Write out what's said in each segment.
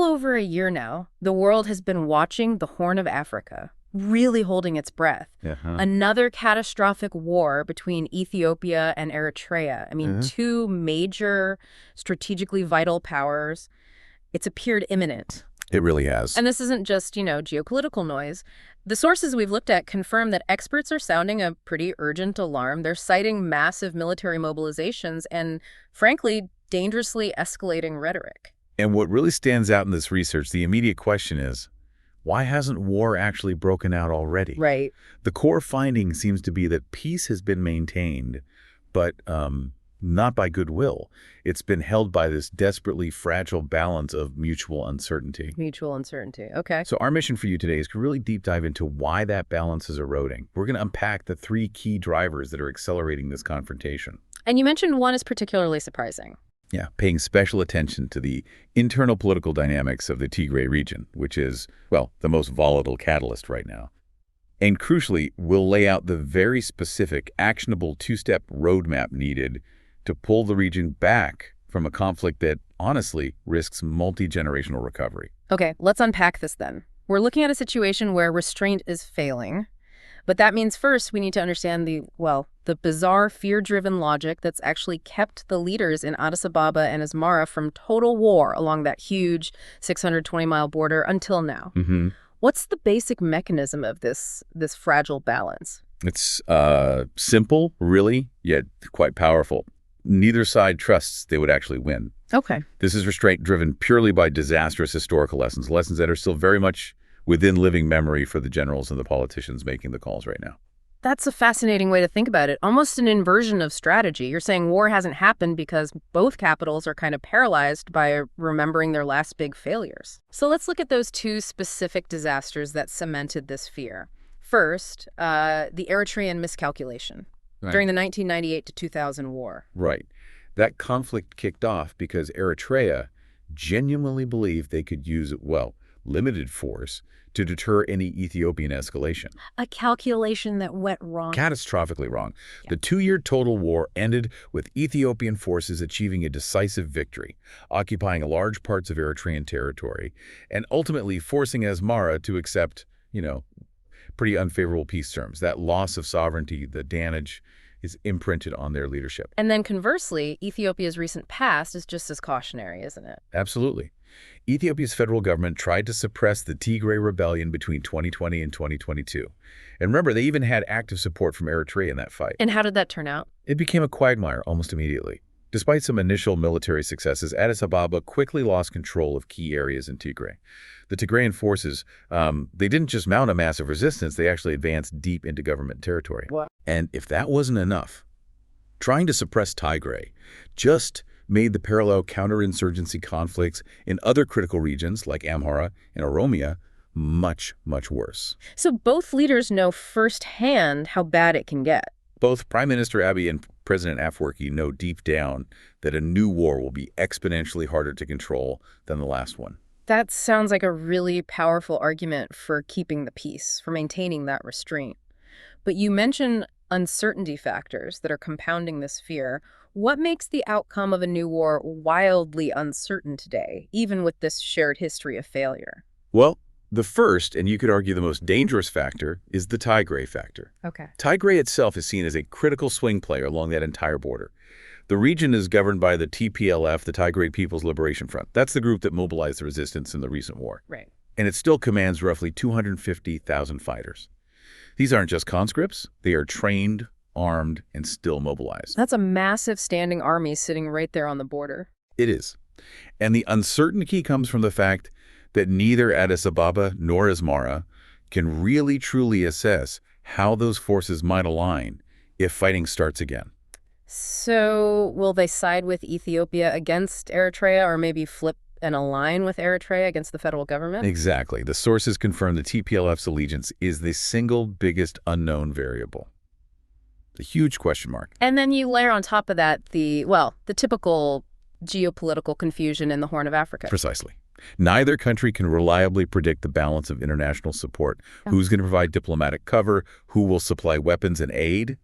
well over a year now, the world has been watching the Horn of Africa, really holding its breath. Another catastrophic war between Ethiopia and Eritrea. I mean, two major strategically vital powers. It's appeared imminent. It really has. And this isn't just, geopolitical noise. The sources we've looked at confirm that experts are sounding a pretty urgent alarm. They're citing massive military mobilizations and, frankly, dangerously escalating rhetoric. And what really stands out in this research, the immediate question is, why hasn't war actually broken out already? Right. The core finding seems to be that peace has been maintained, but not by goodwill. It's been held by this desperately fragile balance of mutual uncertainty. Mutual uncertainty. Okay. So our mission for you today is to really deep dive into why that balance is eroding. We're going to unpack the three key drivers that are accelerating this confrontation. And you mentioned one is particularly surprising. Yeah, paying special attention to the internal political dynamics of the Tigray region, which is, well, the most volatile catalyst right now. And crucially, we'll lay out the very specific, actionable two-step roadmap needed to pull the region back from a conflict that, honestly, risks multi-generational recovery. Okay, let's unpack this then. We're looking at a situation where restraint is failing. But that means first we need to understand the bizarre fear-driven logic that's actually kept the leaders in Addis Ababa and Asmara from total war along that huge 620-mile border until now. What's the basic mechanism of this fragile balance? It's simple, really, yet quite powerful. Neither side trusts they would actually win. Okay. This is restraint driven purely by disastrous historical lessons that are still very much within living memory for the generals and the politicians making the calls right now. That's a fascinating way to think about it. Almost an inversion of strategy. You're saying war hasn't happened because both capitals are kind of paralyzed by remembering their last big failures. So let's look at those two specific disasters that cemented this fear. First, the Eritrean miscalculation during the 1998 to 2000 war. Right. That conflict kicked off because Eritrea genuinely believed they could use, limited force to deter any Ethiopian escalation. A calculation that went wrong. Catastrophically wrong. Yeah. The 2-year total war ended with Ethiopian forces achieving a decisive victory, occupying large parts of Eritrean territory, and ultimately forcing Asmara to accept, pretty unfavorable peace terms. That loss of sovereignty, the damage, is imprinted on their leadership. And then conversely, Ethiopia's recent past is just as cautionary, isn't it? Absolutely. Ethiopia's federal government tried to suppress the Tigray rebellion between 2020 and 2022. And remember, they even had active support from Eritrea in that fight. And how did that turn out? It became a quagmire almost immediately. Despite some initial military successes, Addis Ababa quickly lost control of key areas in Tigray. The Tigrayan forces, they didn't just mount a massive resistance, they actually advanced deep into government territory. What? And if that wasn't enough, trying to suppress Tigray just made the parallel counterinsurgency conflicts in other critical regions like Amhara and Oromia much, much worse. So both leaders know firsthand how bad it can get. Both Prime Minister Abiy and President Afwerki know deep down that a new war will be exponentially harder to control than the last one. That sounds like a really powerful argument for keeping the peace, for maintaining that restraint. But you mention uncertainty factors that are compounding this fear. What makes the outcome of a new war wildly uncertain today, even with this shared history of failure? Well, the first, and you could argue the most dangerous factor, is the Tigray factor. Okay. Tigray itself is seen as a critical swing player along that entire border. The region is governed by the TPLF, the Tigray People's Liberation Front. That's the group that mobilized the resistance in the recent war. Right. And it still commands roughly 250,000 fighters. These aren't just conscripts. They are trained, armed, and still mobilized. That's a massive standing army sitting right there on the border. It is. And the uncertainty comes from the fact that neither Addis Ababa nor Asmara can really truly assess how those forces might align if fighting starts again. So will they side with Ethiopia against Eritrea, or maybe flip and align with Eritrea against the federal government? Exactly. The sources confirm the TPLF's allegiance is the single biggest unknown variable. The huge question mark. And then you layer on top of that the typical geopolitical confusion in the Horn of Africa. Precisely. Neither country can reliably predict the balance of international support. Who's going to provide diplomatic cover? Who will supply weapons and aid?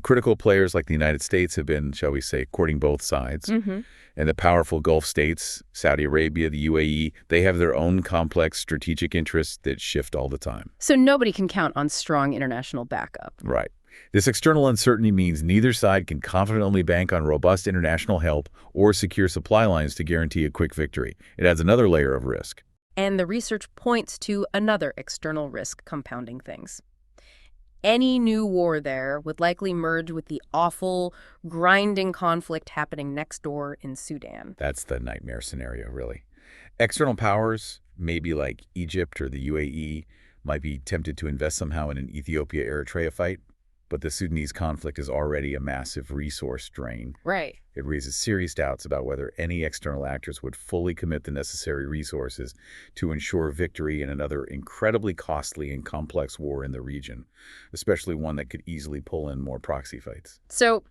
Critical players like the United States have been, shall we say, courting both sides. And the powerful Gulf states, Saudi Arabia, the UAE, they have their own complex strategic interests that shift all the time. So nobody can count on strong international backup. Right. This external uncertainty means neither side can confidently bank on robust international help or secure supply lines to guarantee a quick victory. It adds another layer of risk. And the research points to another external risk compounding things. Any new war there would likely merge with the awful, grinding conflict happening next door in Sudan. That's the nightmare scenario, really. External powers, maybe like Egypt or the UAE, might be tempted to invest somehow in an Ethiopia-Eritrea fight, but the Sudanese conflict is already a massive resource drain. Right. It raises serious doubts about whether any external actors would fully commit the necessary resources to ensure victory in another incredibly costly and complex war in the region, especially one that could easily pull in more proxy fights. So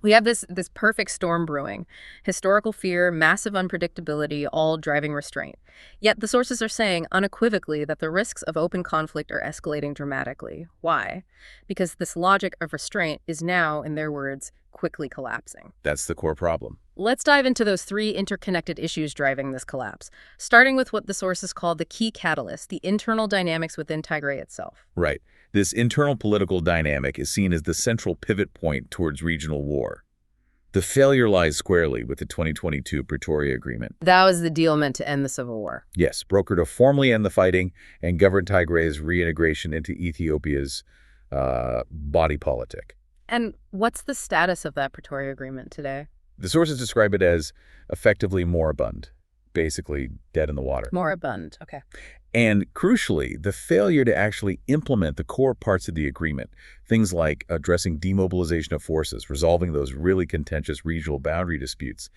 we have this perfect storm brewing. Historical fear, massive unpredictability, all driving restraint. Yet the sources are saying unequivocally that the risks of open conflict are escalating dramatically. Why? Because this logic of restraint is now, in their words, quickly collapsing. That's the core problem. Let's dive into those three interconnected issues driving this collapse, starting with what the sources call the key catalyst, the internal dynamics within Tigray itself. Right. This internal political dynamic is seen as the central pivot point towards regional war. The failure lies squarely with the 2022 Pretoria Agreement. That was the deal meant to end the civil war. Yes, brokered to formally end the fighting and govern Tigray's reintegration into Ethiopia's body politic. And what's the status of that Pretoria Agreement today? The sources describe it as effectively moribund, basically dead in the water. Moribund, okay. And crucially, the failure to actually implement the core parts of the agreement, things like addressing demobilization of forces, resolving those really contentious regional boundary disputes,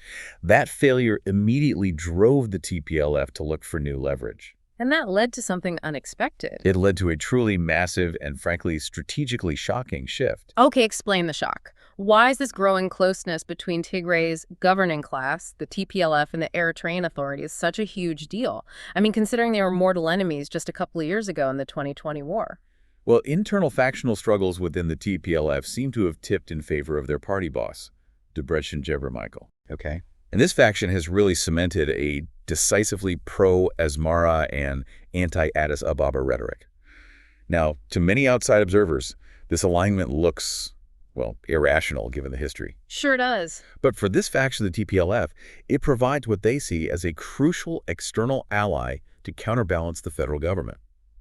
that failure immediately drove the TPLF to look for new leverage. And that led to something unexpected. It led to a truly massive and frankly strategically shocking shift. Okay, explain the shock. Why is this growing closeness between Tigray's governing class, the TPLF, and the Eritrean authorities such a huge deal? I mean, considering they were mortal enemies just a couple of years ago in the 2020 war. Well, internal factional struggles within the TPLF seem to have tipped in favor of their party boss, Debretsion Gebremichael. Okay? And this faction has really cemented a decisively pro-Asmara and anti-Addis Ababa rhetoric. Now, to many outside observers, this alignment looks, well, irrational given the history. Sure does. But for this faction of the TPLF, it provides what they see as a crucial external ally to counterbalance the federal government.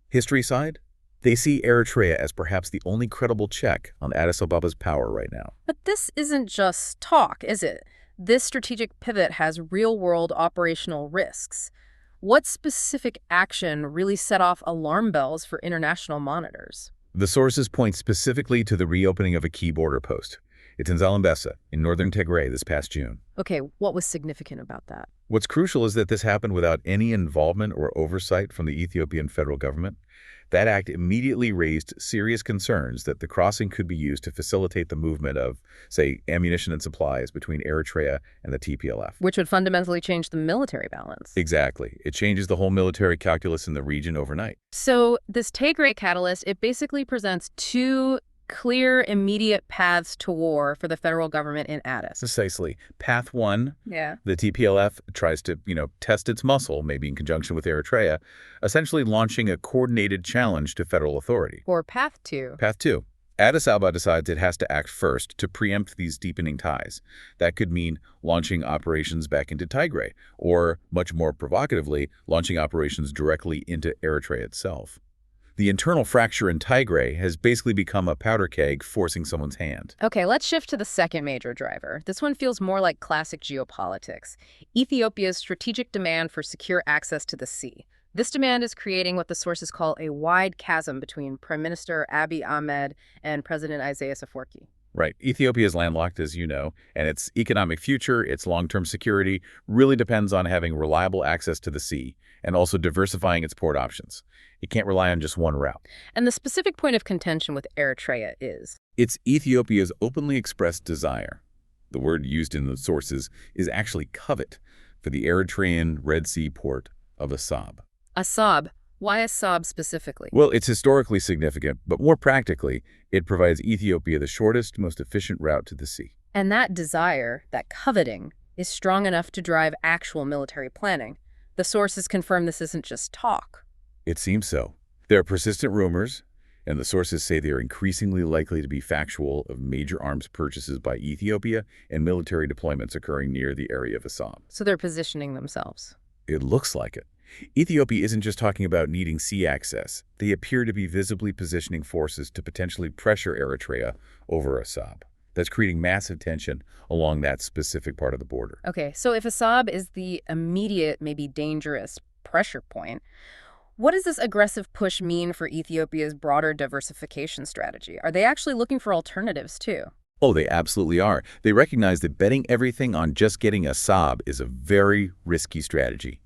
History side, they see Eritrea as perhaps the only credible check on Addis Ababa's power right now. But this isn't just talk, is it? This strategic pivot has real-world operational risks. What specific action really set off alarm bells for international monitors? The sources point specifically to the reopening of a key border post. It's in Zalambesa, in northern Tigray this past June. Okay, what was significant about that? What's crucial is that this happened without any involvement or oversight from the Ethiopian federal government. That act immediately raised serious concerns that the crossing could be used to facilitate the movement of, say, ammunition and supplies between Eritrea and the TPLF. Which would fundamentally change the military balance. Exactly. It changes the whole military calculus in the region overnight. So this Tigray catalyst, it basically presents two clear, immediate paths to war for the federal government in Addis. Precisely. Path one, Yeah. the TPLF tries to, test its muscle, maybe in conjunction with Eritrea, essentially launching a coordinated challenge to federal authority. Or path two. Path two, Addis Ababa decides it has to act first to preempt these deepening ties. That could mean launching operations back into Tigray, or, much more provocatively, launching operations directly into Eritrea itself. The internal fracture in Tigray has basically become a powder keg forcing someone's hand. Okay, let's shift to the second major driver. This one feels more like classic geopolitics. Ethiopia's strategic demand for secure access to the sea. This demand is creating what the sources call a wide chasm between Prime Minister Abiy Ahmed and President Isaias Afwerki. Right. Ethiopia is landlocked, as you know, and its economic future, its long-term security, really depends on having reliable access to the sea and also diversifying its port options. It can't rely on just one route. And the specific point of contention with Eritrea is? It's Ethiopia's openly expressed desire. The word used in the sources is actually covet for the Eritrean Red Sea port of Assab. Assab. Why Assab specifically? Well, it's historically significant, but more practically, it provides Ethiopia the shortest, most efficient route to the sea. And that desire, that coveting, is strong enough to drive actual military planning. The sources confirm this isn't just talk. It seems so. There are persistent rumors, and the sources say they are increasingly likely to be factual, of major arms purchases by Ethiopia and military deployments occurring near the area of Assam. So they're positioning themselves. It looks like it. Ethiopia isn't just talking about needing sea access. They appear to be visibly positioning forces to potentially pressure Eritrea over Assam. That's creating massive tension along that specific part of the border. Okay, so if Assab is the immediate, maybe dangerous pressure point, what does this aggressive push mean for Ethiopia's broader diversification strategy? Are they actually looking for alternatives too? Oh, they absolutely are. They recognize that betting everything on just getting Assam is a very risky strategy.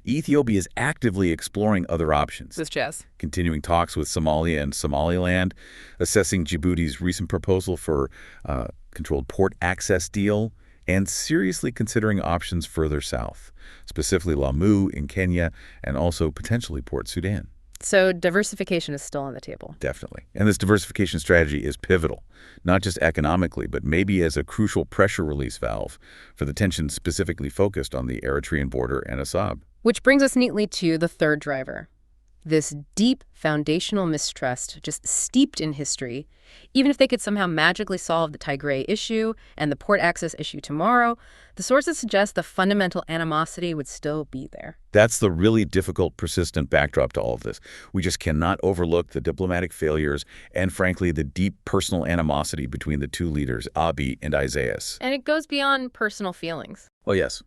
Ethiopia is actively exploring other options. This chess. Continuing talks with Somalia and Somaliland, assessing Djibouti's recent proposal for a controlled port access deal, and seriously considering options further south, specifically Lamu in Kenya and also potentially Port Sudan. So diversification is still on the table. Definitely. And this diversification strategy is pivotal, not just economically, but maybe as a crucial pressure release valve for the tension specifically focused on the Eritrean border and Assab. Which brings us neatly to the third driver. This deep foundational mistrust, just steeped in history. Even if they could somehow magically solve the Tigray issue and the port access issue tomorrow, the sources suggest the fundamental animosity would still be there. That's the really difficult, persistent backdrop to all of this. We just cannot overlook the diplomatic failures and, frankly, the deep personal animosity between the two leaders, Abiy and Isaias. And it goes beyond personal feelings. Oh, yes.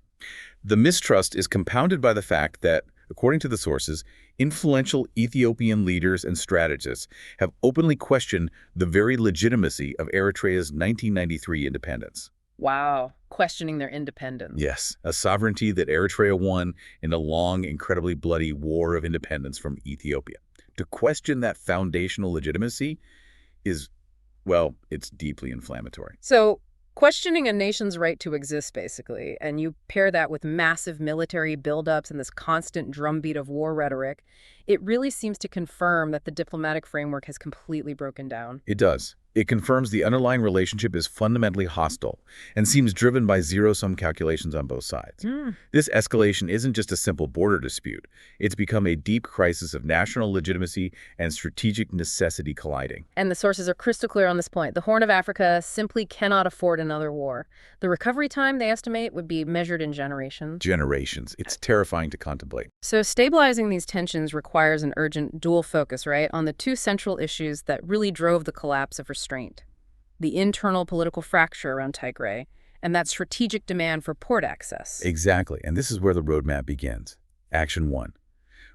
The mistrust is compounded by the fact that, according to the sources, influential Ethiopian leaders and strategists have openly questioned the very legitimacy of Eritrea's 1993 independence. Wow, questioning their independence. Yes, a sovereignty that Eritrea won in a long, incredibly bloody war of independence from Ethiopia. To question that foundational legitimacy is, well, it's deeply inflammatory. So, questioning a nation's right to exist, basically, and you pair that with massive military buildups and this constant drumbeat of war rhetoric, it really seems to confirm that the diplomatic framework has completely broken down. It does. It confirms the underlying relationship is fundamentally hostile and seems driven by zero-sum calculations on both sides. This escalation isn't just a simple border dispute. It's become a deep crisis of national legitimacy and strategic necessity colliding. And the sources are crystal clear on this point. The Horn of Africa simply cannot afford another war. The recovery time, they estimate, would be measured in generations. Generations. It's terrifying to contemplate. So stabilizing these tensions requires an urgent dual focus, right, on the two central issues that really drove the collapse of restraint: the internal political fracture around Tigray and that strategic demand for port access. Exactly. And this is where the roadmap begins. Action 1.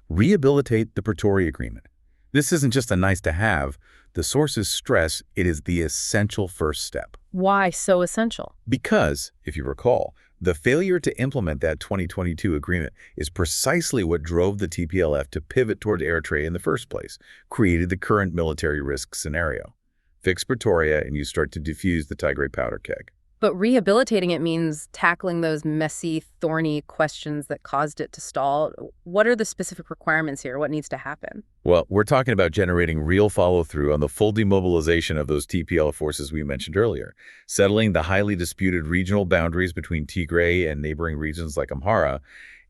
Rehabilitate the Pretoria Agreement. This isn't just a nice-to-have. The sources stress it is the essential first step. Why so essential? Because, if you recall, the failure to implement that 2022 agreement is precisely what drove the TPLF to pivot toward Eritrea in the first place, created the current military risk scenario. Fix Pretoria and you start to defuse the Tigray powder keg. But rehabilitating it means tackling those messy, thorny questions that caused it to stall. What are the specific requirements here? What needs to happen? Well, we're talking about generating real follow-through on the full demobilization of those TPLF forces we mentioned earlier, settling the highly disputed regional boundaries between Tigray and neighboring regions like Amhara,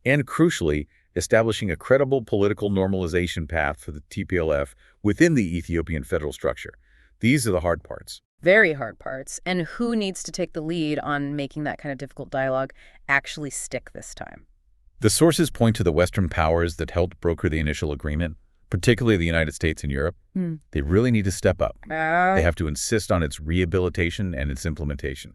and crucially, establishing a credible political normalization path for the TPLF within the Ethiopian federal structure. These are the hard parts. Very hard parts. And who needs to take the lead on making that kind of difficult dialogue actually stick this time? The sources point to the Western powers that helped broker the initial agreement, particularly the United States and Europe. They really need to step up. They have to insist on its rehabilitation and its implementation.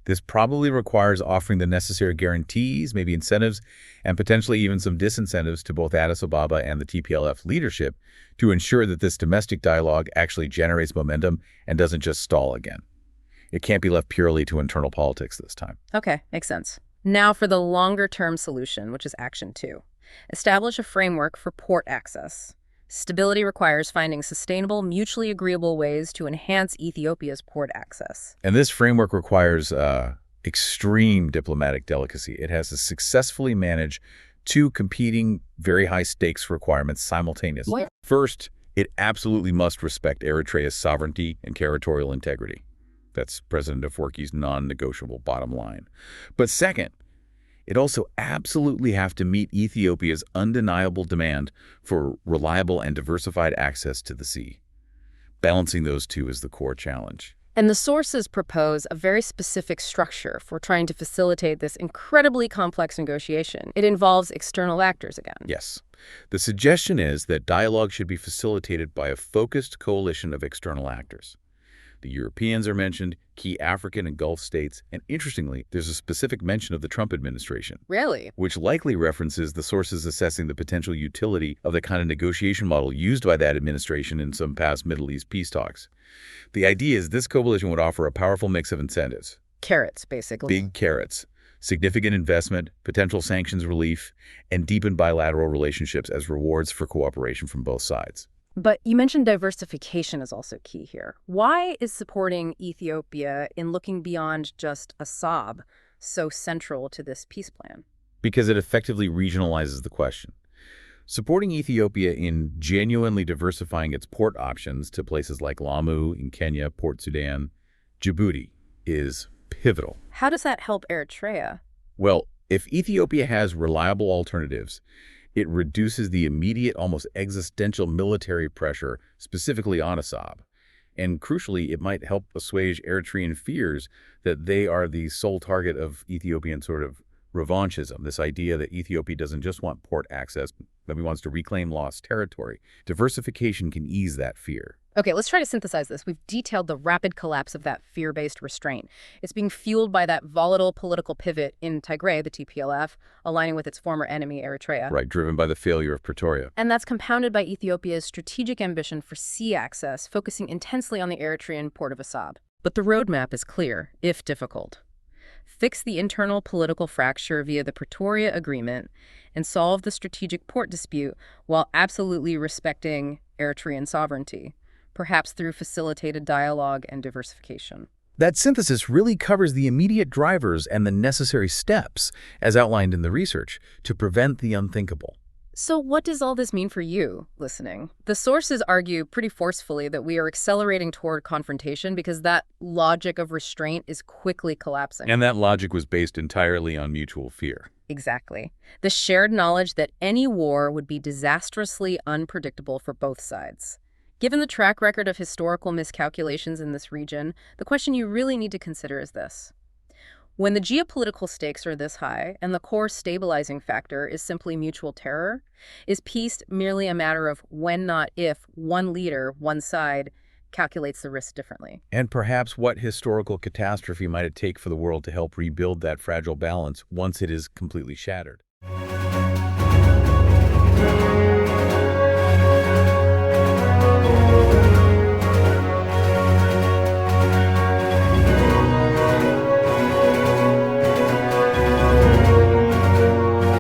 This probably requires offering the necessary guarantees, maybe incentives, and potentially even some disincentives to both Addis Ababa and the TPLF leadership to ensure that this domestic dialogue actually generates momentum and doesn't just stall again. It can't be left purely to internal politics this time. Okay, makes sense. Now for the longer-term solution, which is Action 2. Establish a framework for port access. Stability requires finding sustainable, mutually agreeable ways to enhance Ethiopia's port access. And this framework requires extreme diplomatic delicacy. It has to successfully manage two competing, very high-stakes requirements simultaneously. What? First, it absolutely must respect Eritrea's sovereignty and territorial integrity. That's President Afwerki's non-negotiable bottom line. But second, it also absolutely have to meet Ethiopia's undeniable demand for reliable and diversified access to the sea. Balancing those two is the core challenge. And the sources propose a very specific structure for trying to facilitate this incredibly complex negotiation. It involves external actors again. Yes. The suggestion is that dialogue should be facilitated by a focused coalition of external actors. The Europeans are mentioned, key African and Gulf states, and interestingly, there's a specific mention of the Trump administration. Really? Which likely references the sources assessing the potential utility of the kind of negotiation model used by that administration in some past Middle East peace talks. The idea is this coalition would offer a powerful mix of incentives. Carrots, basically. Big carrots. Significant investment, potential sanctions relief, and deepened bilateral relationships as rewards for cooperation from both sides. But you mentioned diversification is also key here. Why is supporting Ethiopia in looking beyond just Assab so central to this peace plan? Because it effectively regionalizes the question. Supporting Ethiopia in genuinely diversifying its port options to places like Lamu in Kenya, Port Sudan, Djibouti is pivotal. How does that help Eritrea? Well, if Ethiopia has reliable alternatives, it reduces the immediate, almost existential military pressure, specifically on Assab. And crucially, it might help assuage Eritrean fears that they are the sole target of Ethiopian sort of revanchism, this idea that Ethiopia doesn't just want port access, but it wants to reclaim lost territory. Diversification can ease that fear. Okay, let's try to synthesize this. We've detailed the rapid collapse of that fear-based restraint. It's being fueled by that volatile political pivot in Tigray, the TPLF, aligning with its former enemy, Eritrea. Right, driven by the failure of Pretoria. And that's compounded by Ethiopia's strategic ambition for sea access, focusing intensely on the Eritrean port of Assab. But the roadmap is clear, if difficult. Fix the internal political fracture via the Pretoria Agreement and solve the strategic port dispute while absolutely respecting Eritrean sovereignty, perhaps through facilitated dialogue and diversification. That synthesis really covers the immediate drivers and the necessary steps, as outlined in the research, to prevent the unthinkable. So what does all this mean for you, listening? The sources argue pretty forcefully that we are accelerating toward confrontation because that logic of restraint is quickly collapsing. And that logic was based entirely on mutual fear. Exactly. The shared knowledge that any war would be disastrously unpredictable for both sides. Given the track record of historical miscalculations in this region, the question you really need to consider is this. When the geopolitical stakes are this high and the core stabilizing factor is simply mutual terror, is peace merely a matter of when, not if, one leader, one side, calculates the risk differently? And perhaps what historical catastrophe might it take for the world to help rebuild that fragile balance once it is completely shattered?